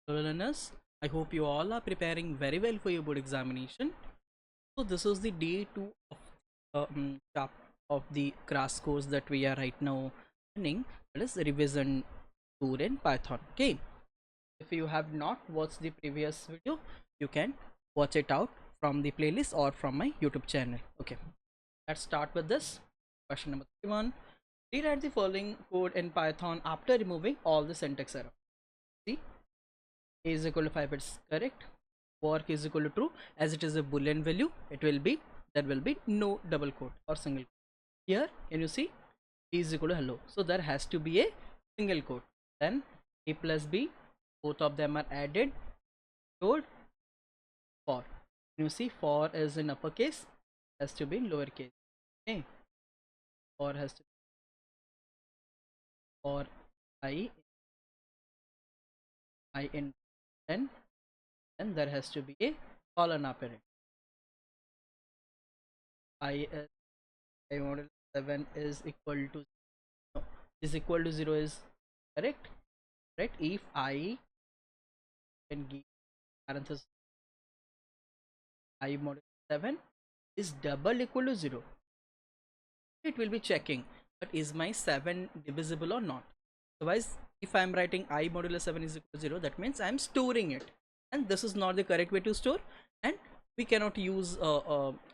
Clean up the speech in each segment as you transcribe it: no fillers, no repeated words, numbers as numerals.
Hello learners, I hope you all are preparing very well for your board examination. So this is the day 2 of of the crash course that we are right now running. That is revision 2 in Python. Okay, if you have not watched the previous video, you can watch it out from the playlist or from my YouTube channel. Okay, let's start with this. Question number 31. Rewrite the following code in Python after removing all the syntax error. See, a is equal to 5, it's correct. Work is equal to true. As it is a boolean value, it will be, there will be no double quote or single quote. Here can you see b is equal to hello, so there has to be a single quote. Then a plus b, both of them are added, code for. You see for is in uppercase, has to be in lowercase. Okay, for has to be for I in 10, and there has to be a colon after it. I I model 7 is equal to, no, is equal to 0 is correct, right? If I can give parenthesis I model 7 is double equal to 0, it will be checking but is my 7 divisible or not. Otherwise, if I am writing I modulo 7 is equal to 0, that means I am storing it, and this is not the correct way to store, and we cannot use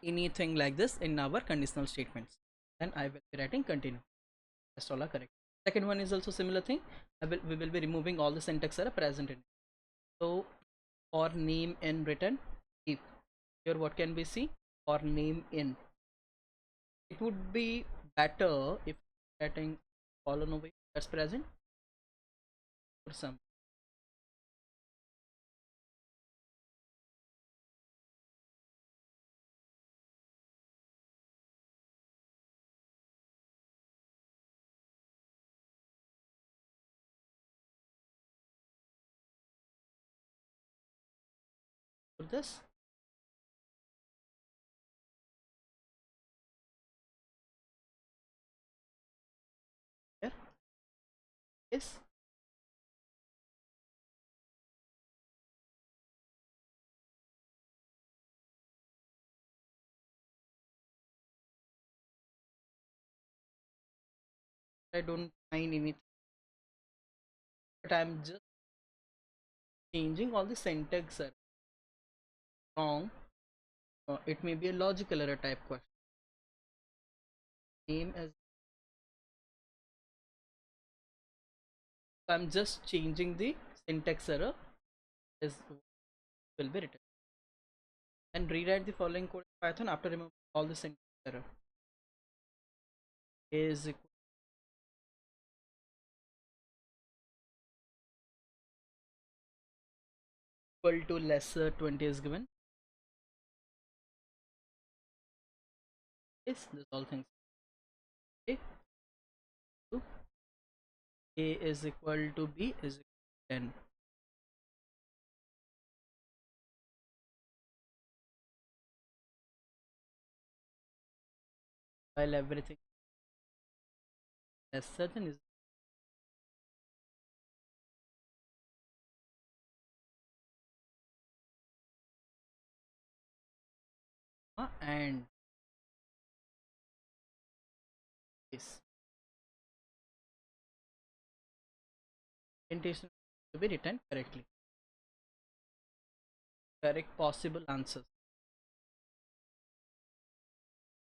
anything like this in our conditional statements. Then I will be writing continue. That's all are correct. Second one is also similar thing. We will be removing all the syntax error present in it. So for name in written, if here what can we see, for name in, it would be better if writing colon over that's present for some. For this, here is I don't find anything, but I'm just changing all the syntax are wrong. It may be a logical error type question. Name as, I'm just changing the syntax error is will be written, and rewrite the following code in Python after removing all the syntax error. Is equal to lesser 20 is given. Yes, this all things. Okay. So a is equal to b is equal to 10. While everything lesser than is, and this indentation to be written correctly. Correct possible answers.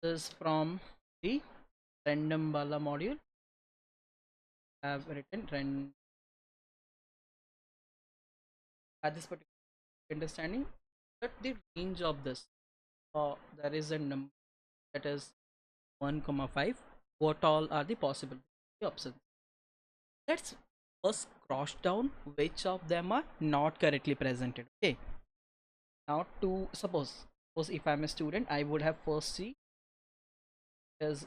This is from the random bala module. I have written random at this particular understanding that the range of this, there is a number that is 1 comma 5. What all are the possible options? Let's first cross down which of them are not correctly presented. Okay, now to suppose if I'm a student, I would have first see is,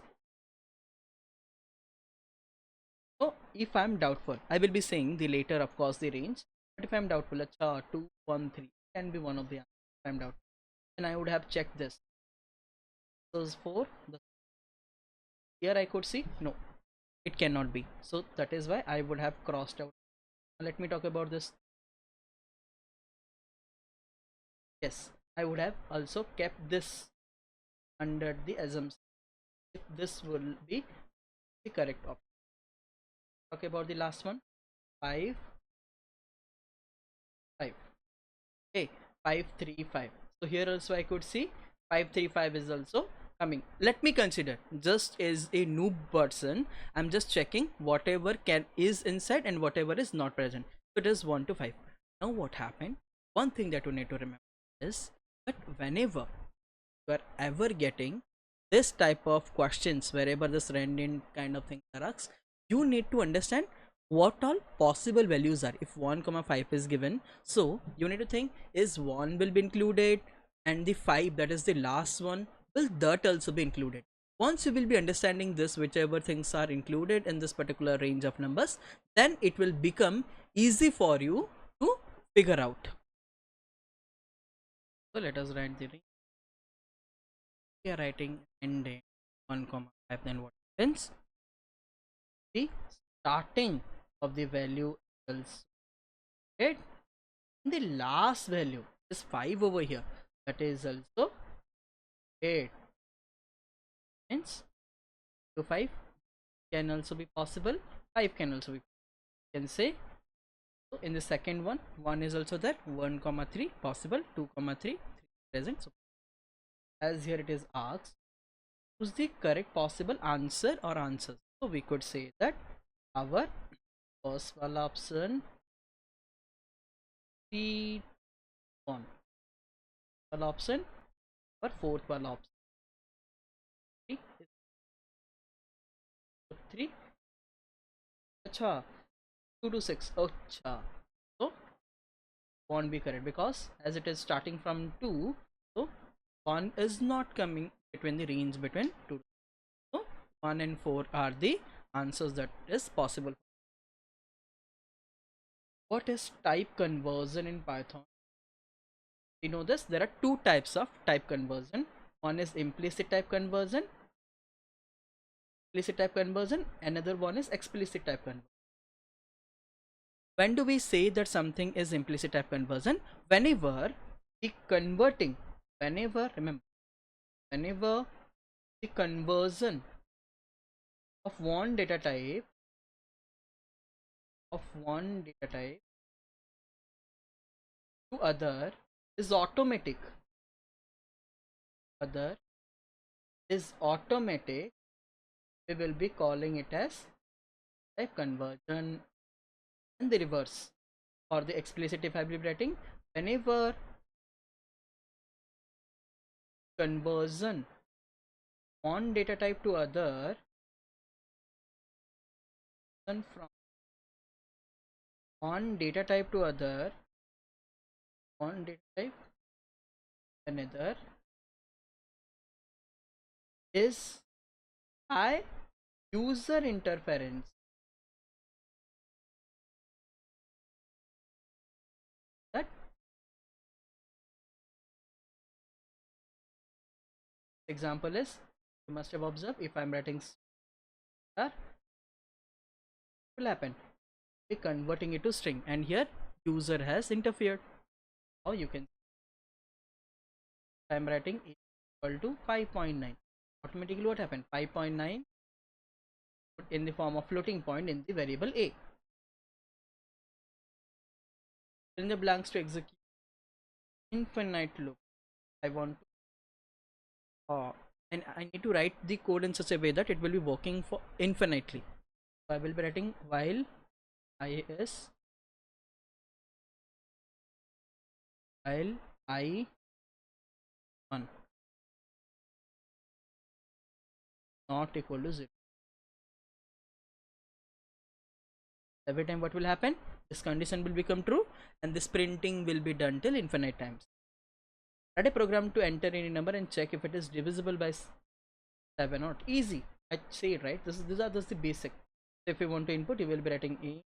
so if I'm doubtful, I will be saying the later, of course, the range. But if I'm doubtful, acha 2, 1, 3 can be one of the answers. If I'm doubtful, and I would have checked this. So for the, here I could see no, it cannot be. So that is why I would have crossed out. Let me talk about this. yes, I would have also kept this under the assumption if this will be the correct option. Okay, about the last one, 5 5. Okay, 535. So here also I could see 535 is also coming. Let me consider, just as a noob person, I'm just checking whatever can is inside and whatever is not present. So it is 1 to 5. Now what happened, one thing that you need to remember is that whenever you are ever getting this type of questions, wherever this random kind of thing occurs, you need to understand what all possible values are. If 1 comma 5 is given, so you need to think, is 1 will be included and the 5, that is the last one, will that also be included? Once you will be understanding this, whichever things are included in this particular range of numbers, then it will become easy for you to figure out. So let us write the, we are writing ending 1 comma 5, then what happens, the starting of the value equals 8 and the last value is 5 over here, that is also 8. Hence to 5 can also be possible, 5 can also be, you can say. So in the second one, 1 is also there, 1 comma 3 possible, 2 comma 3 present. So as here it is asked, choose the correct possible answer or answers. So we could say that our first one option, the one option, or fourth one option, 3 is 3. Acha, 2 to 6. Acha. So won't be correct because as it is starting from 2, so 1 is not coming between the range between 2. So 1 and 4 are the answers that is possible. What is type conversion in Python? You know this, there are two types of type conversion. One is implicit type conversion, another one is explicit type conversion. When do we say that something is implicit type conversion? Whenever the converting, remember, whenever the conversion of one data type to other is automatic, we will be calling it as type conversion. And the reverse, or the explicit, if I will be writing, whenever conversion one data type to other, and from one data type to other, one data type another, is by user interference. That example is, you must have observed, if I'm writing star, will happen, be converting it to string, and here user has interfered. Or you can, I'm writing equal to 5.9, automatically what happened, 5.9 in the form of floating point in the variable a. In the blanks to execute infinite loop, I want to, and I need to write the code in such a way that it will be working for infinitely. So I will be writing while I is, while I 1 not equal to 0. Every time what will happen, this condition will become true and this printing will be done till infinite times. Write a program to enter any number and check if it is divisible by 7 or not. Easy, I say it right. These are just the basic. If you want to input, you will be writing a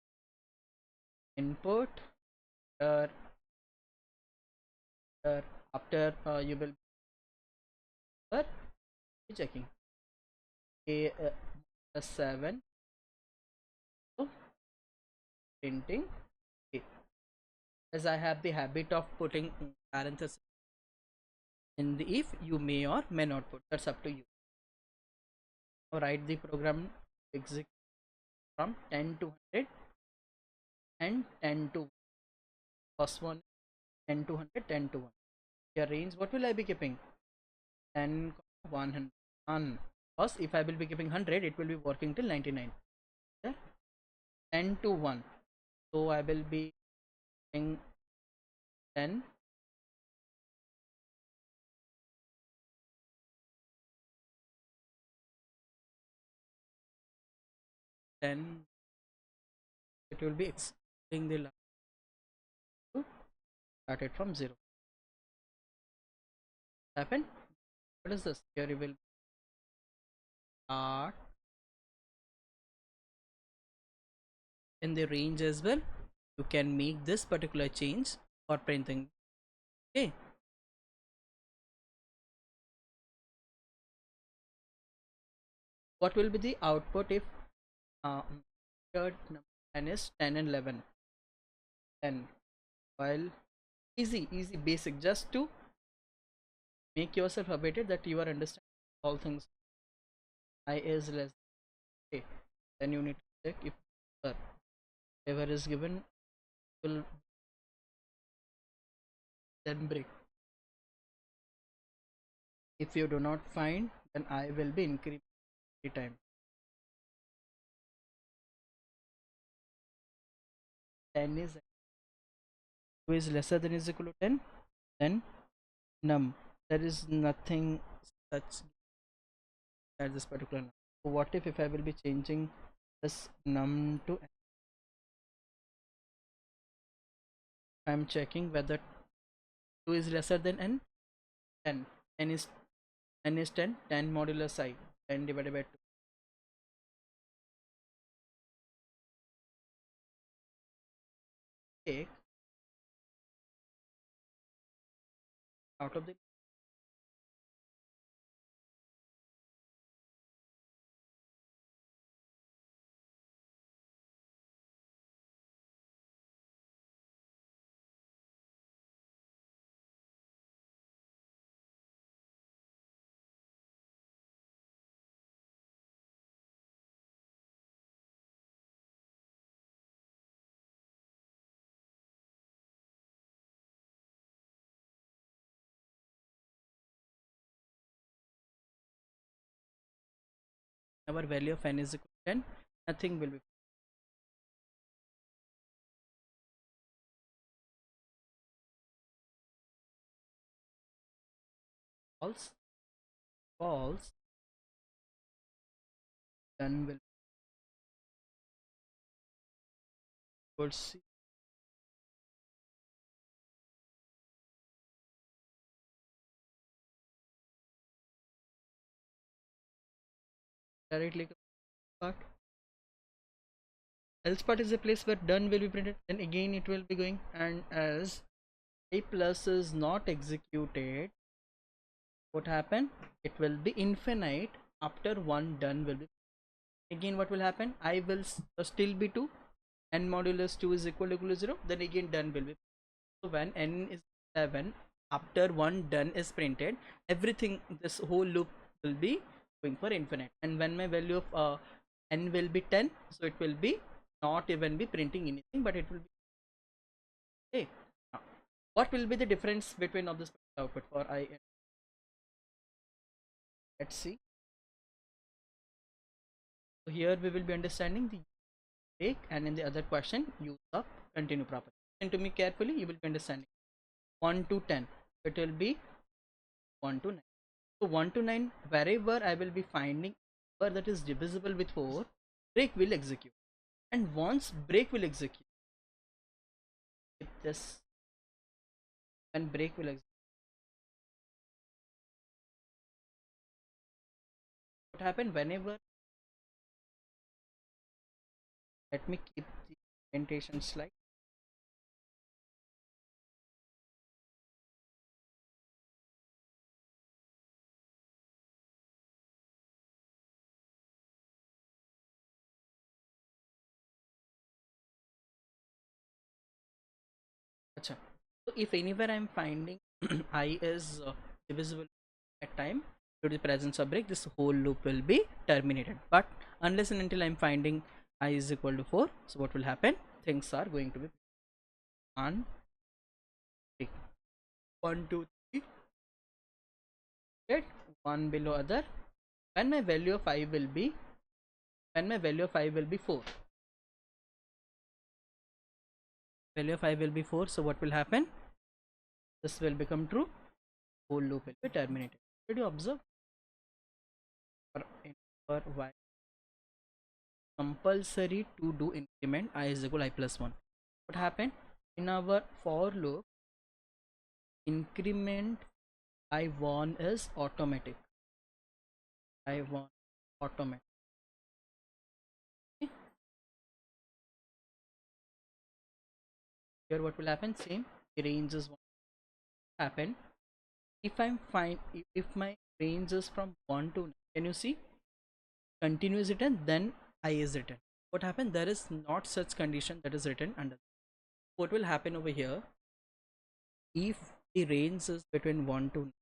input, uh, after you will be checking a 7, so printing a. As I have the habit of putting parentheses In the if, you may or may not put, that's up to you. Now write the program execute from 10 to 100 and 10 to first one, 10 to 100, 10 to 1. Your range, what will I be keeping? 10, 100, 1. Because if I will be keeping 100, it will be working till 99. Yeah? 10 to 1. So I will be keeping 10, 10. It will be extending the line to start it from 0. Happen? What is this? Here you will start in the range as well. You can make this particular change for printing. Okay. What will be the output if third number n is 10 and 11? 10. While easy basic, just to make yourself updated that you are understanding all things. I is less. Okay. Then you need to check if whatever is given will then break. If you do not find, then I will be increasing the time. 10 is lesser than is equal to 10, then num. There is nothing such as this particular num. So what if I will be changing this num to n? I'm checking whether 2 is lesser than n. 10. N is 10. 10 modulus I. 10 divided by 2. Take out of the our value of n is equal to 10. Nothing will be false. False. Then will proceed directly part. Else part is a place where done will be printed. Then again it will be going, and as a plus is not executed, what happen? It will be infinite after one done will be. Again what will happen? I will still be 2. N modulus 2 is equal to 0. Then again done will be. So when n is 7, after one done is printed, everything, this whole loop will be going for infinite. And when my value of n will be 10, so it will be not even be printing anything, but it will be okay. Now, what will be the difference between of this output for I and? Let's see. So here we will be understanding the break, and in the other question use of continue property. Listen to me carefully, you will be understanding. 1 to 10, it will be 1 to 9. So 1 to 9, wherever I will be finding number that is divisible with 4, break will execute. And once break will execute, if this, when break will execute, what happen whenever, let me keep the orientation slide. Acha. So if anywhere I am finding I is divisible at time due to the presence of break, this whole loop will be terminated. But unless and until I'm finding I is equal to 4, so what will happen? Things are going to be 1, 3, 1, 2, 3, right? One below other. When my value of I will be, when my value of I will be 4, value of I will be 4, so what will happen? This will become true, whole loop will be terminated. Did you observe? For y compulsory to do increment I is equal to I plus 1. What happened? In our for loop, increment I1 is automatic. I1 automatic. Okay. Here what will happen? Same. The range is what happen. If I'm fine, if my range is from 1 to 9, can you see? Continue is written, then I is written. What happened? There is not such condition that is written under. What will happen over here? If the range is between 1 to 9,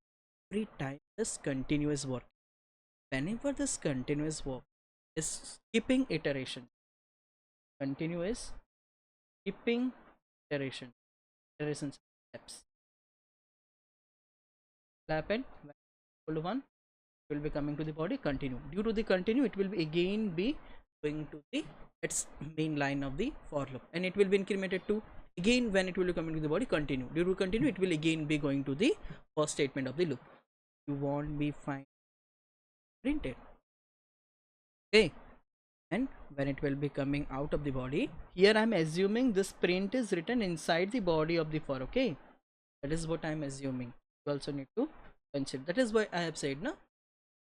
every time this continuous work, whenever this continuous work is skipping iteration, continuous skipping iteration, iteration steps will happen when equal to 1, it will be coming to the body continue. Due to the continue, it will be again be going to the its main line of the for loop, and it will be incremented to again when it will be coming to the body continue. Due to continue, it will again be going to the first statement of the loop. You won't be fine printed. Okay, and when it will be coming out of the body, here I'm assuming this print is written inside the body of the for. Okay, that is what I'm assuming. You also need to consider. That is why I have said no,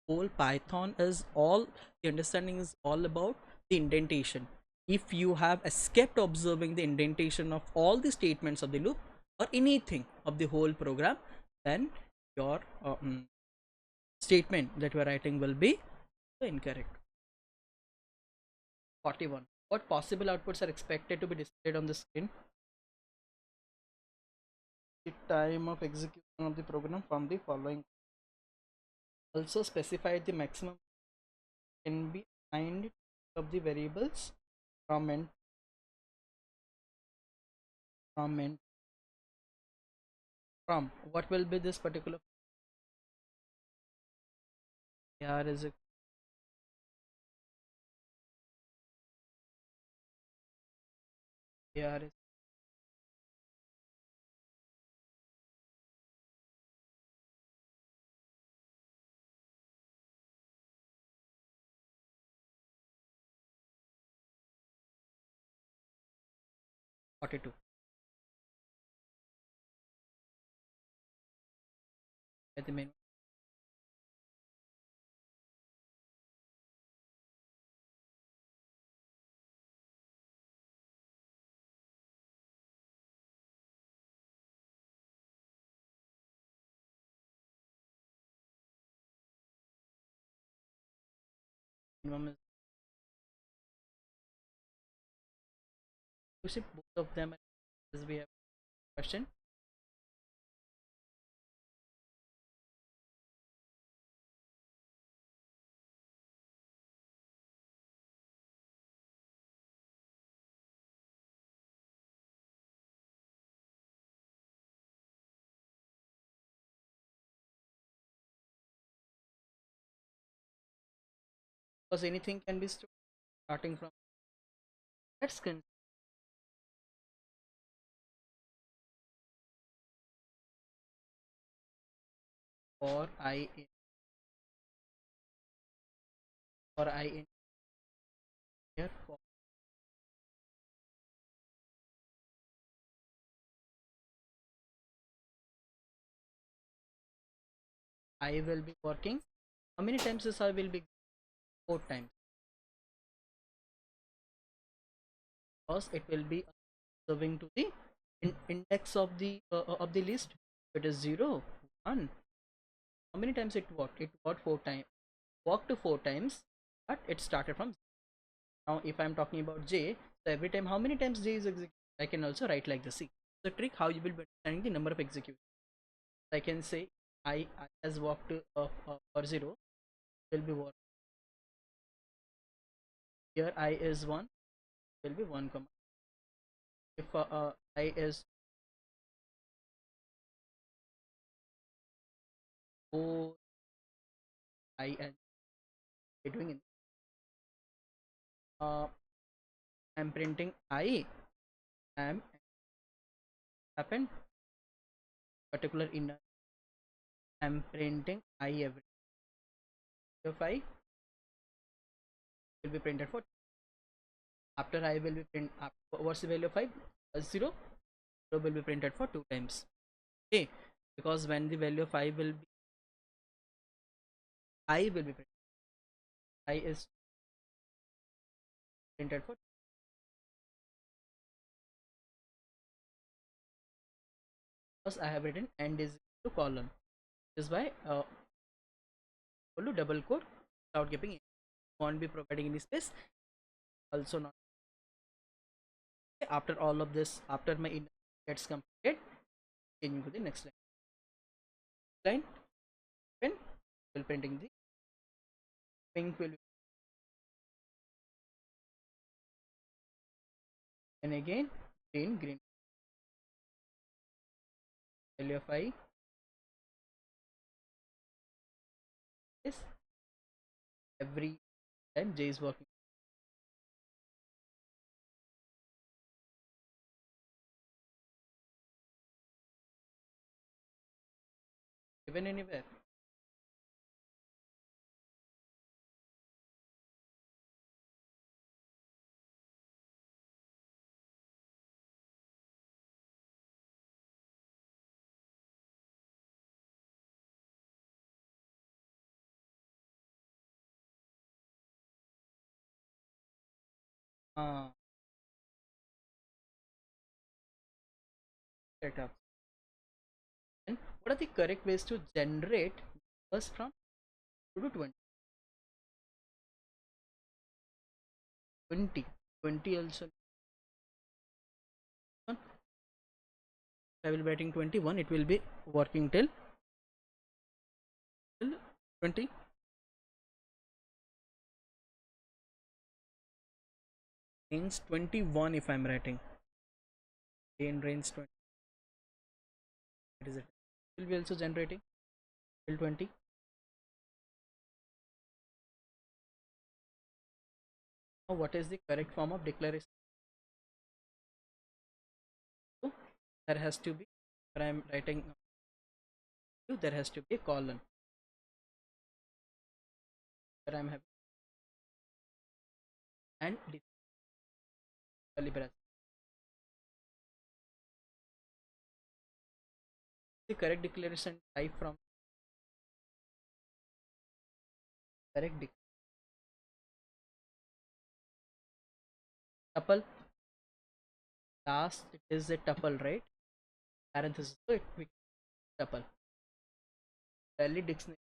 whole Python is all, the understanding is all about the indentation. If you have escaped observing the indentation of all the statements of the loop or anything of the whole program, then your statement that you are writing will be incorrect. 41. What possible outputs are expected to be displayed on the screen? The time of execution of the program from the following. Also specify the maximum can be assigned of the variables from and from and from. What will be this particular? Here is it. Here is 42. At the main minimum is, you see both of them as we have question. Because anything can be stored starting from, let's consider for I in, for I in here for I will be working. How many times this I will be? 4 times, because it will be observing to the index of the list. It is 0, 1. How many times it worked? It worked 4 times. Worked to 4 times, but it started from 0. Now if I'm talking about j, so every time how many times j is executed, I can also write like this. See the trick how you will be understanding the number of executions. I can say I has walked for 0 will be 1. Here I is 1 will be 1 comma. If I is 4 I and doing it. I'm printing I am happened particular inner. I'm printing I every. If I will be printed for after I will be print what's the value of 5? 0. 0 will be printed for 2 times. Okay, because when the value of I will be I will be printed. I is printed for because I have written and is to column. This is why equal to double quote without giving it. Won't be providing any space. Also not after all of this, after my inner gets completed, changing to the next line. Pen will printing the pink will be and again green value of I is every time J is working. Given anywhere. Uh, Setup. And what are the correct ways to generate numbers from 2 to 20? 20. 20 also. If I will be writing 21, it will be working till 20. Range 21 if I'm writing. In range 20. What is it? Will be also generating till 20. Now what is the correct form of declaration? So there has to be, where I'm writing, there has to be a colon. Where I'm having and curly bracket. The correct declaration type from correct tuple. Last it is a tuple, right? Parenthesis, so it becomes tuple. Early dictionary.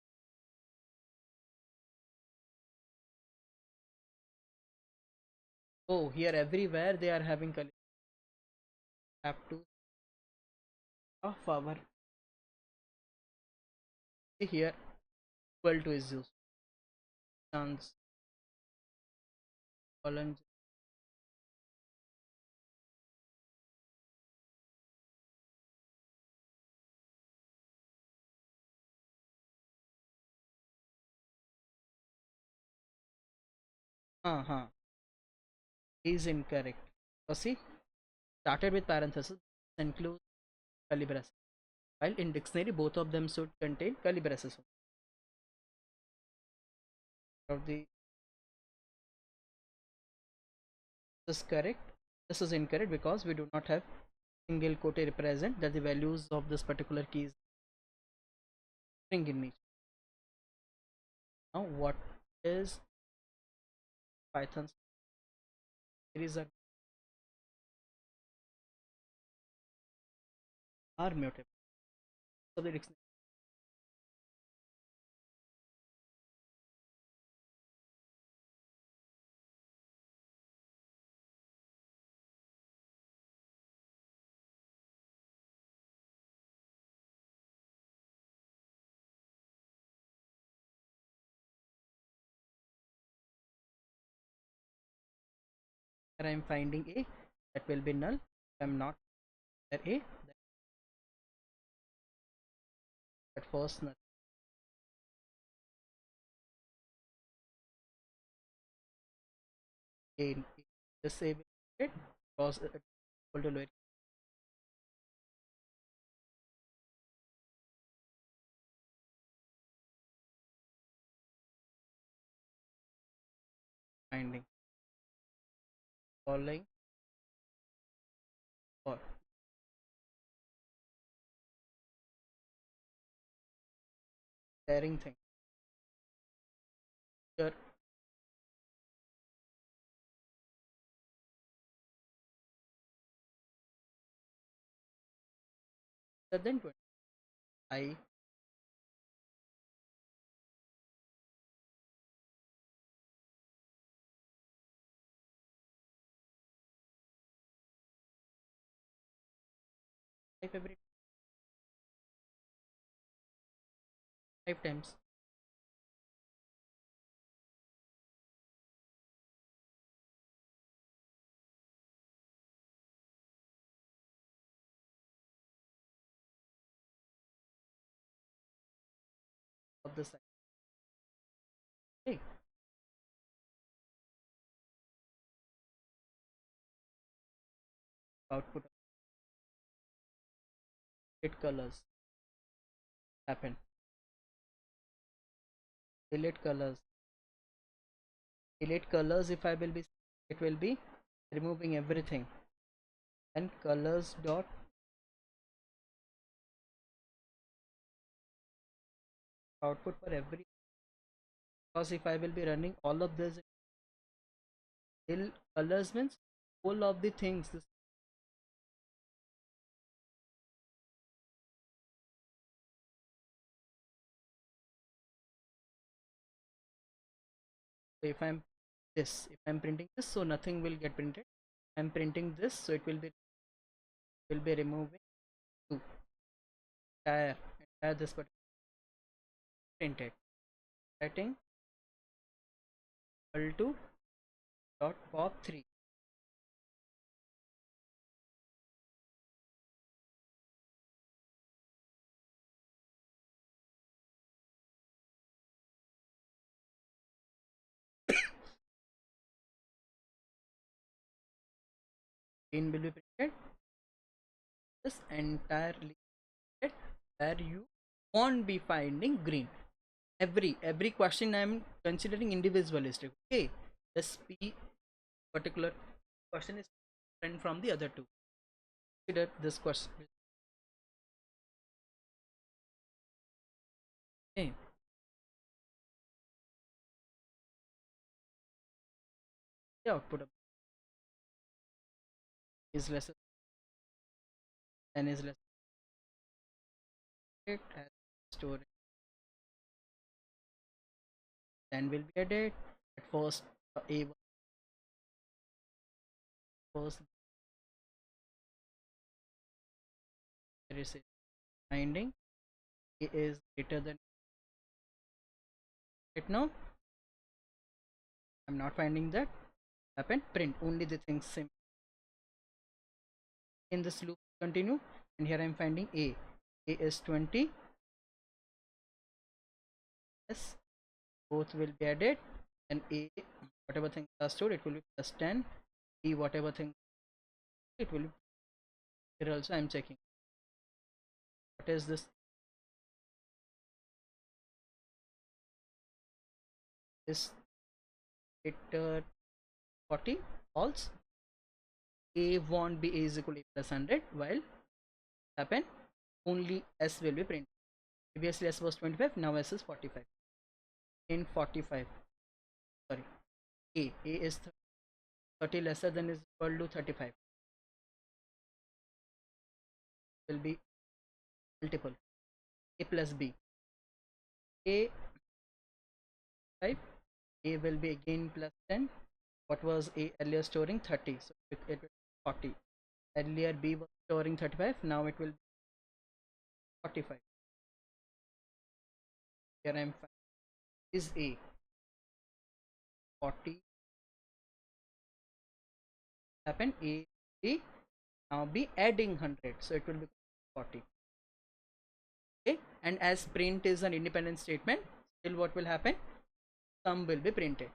Oh, here everywhere they are having color. Have to of our here equal to is used. Chance colon. Uh-huh. Is incorrect. So see, started with parenthesis, includes curly braces. While in dictionary, both of them should contain curly braces. Of the this is correct. This is incorrect because we do not have single quote represent that the values of this particular key is string in nature. Now, what is Python's series are mutable. So the dictionary Here I am finding A, that will be null. If I am not there A, that first null. A, this A will be it because it is equal to lower finding following for pairing thing. Here then 20. I type every 5 times of the side. Okay, output of it colors happen. Delete colors. Delete colors if I will be, it will be removing everything. And colors dot output for every, because if I will be running all of this till colors means all of the things. This, so if I'm this, if I'm printing this, so nothing will get printed. I'm printing this, so it will be removing two entire this particular printed. Writing equal to dot pop 3 green will be printed. This entirely printed where you won't be finding green. Every question I am considering individualistic. Okay, this P particular question is different from the other two. Consider this question. Okay, the output of is less than is less than as storage, then will be added at first. A first there is a finding A is greater than. Right now I'm not finding that happen. Print only the things same in this loop continue, and here I'm finding A is 20. Yes, both will be added, and A whatever things are stored it will be plus 10. B whatever thing it will be. Here also I'm checking what is this. Is it 40 false. A won't be A is equal to A plus 100, while happen only S will be printed. Previously S was 25, now S is 45. In 45, sorry, A is 30 lesser than is equal to 35 will be multiple. A plus B. A 5, A will be again plus 10. What was A earlier storing? 30, so it will be 40. Earlier B was storing 35, now it will be 45. Here I am is A 40 happen? A B now be adding 100, so it will be 40. Okay, and as print is an independent statement, still what will happen? Sum will be printed.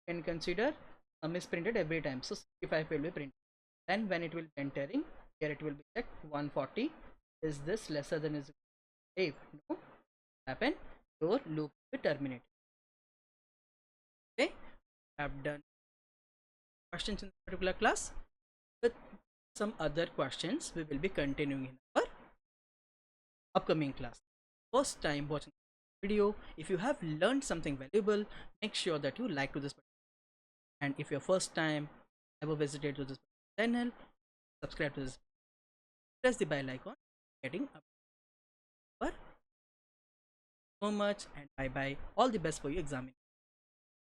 You can consider sum is printed every time, so 65 will be printed. Then when it will be entering, here it will be checked 140. Is this lesser than is equal? If no happen, your loop will be terminated. Okay, I have done questions in this particular class. With some other questions, we will be continuing in our upcoming class. First time watching video, if you have learned something valuable, make sure that you like to this, and if you're first time ever visited to this channel, subscribe to this, press the bell icon, getting up. So much, and bye bye, all the best for your exam.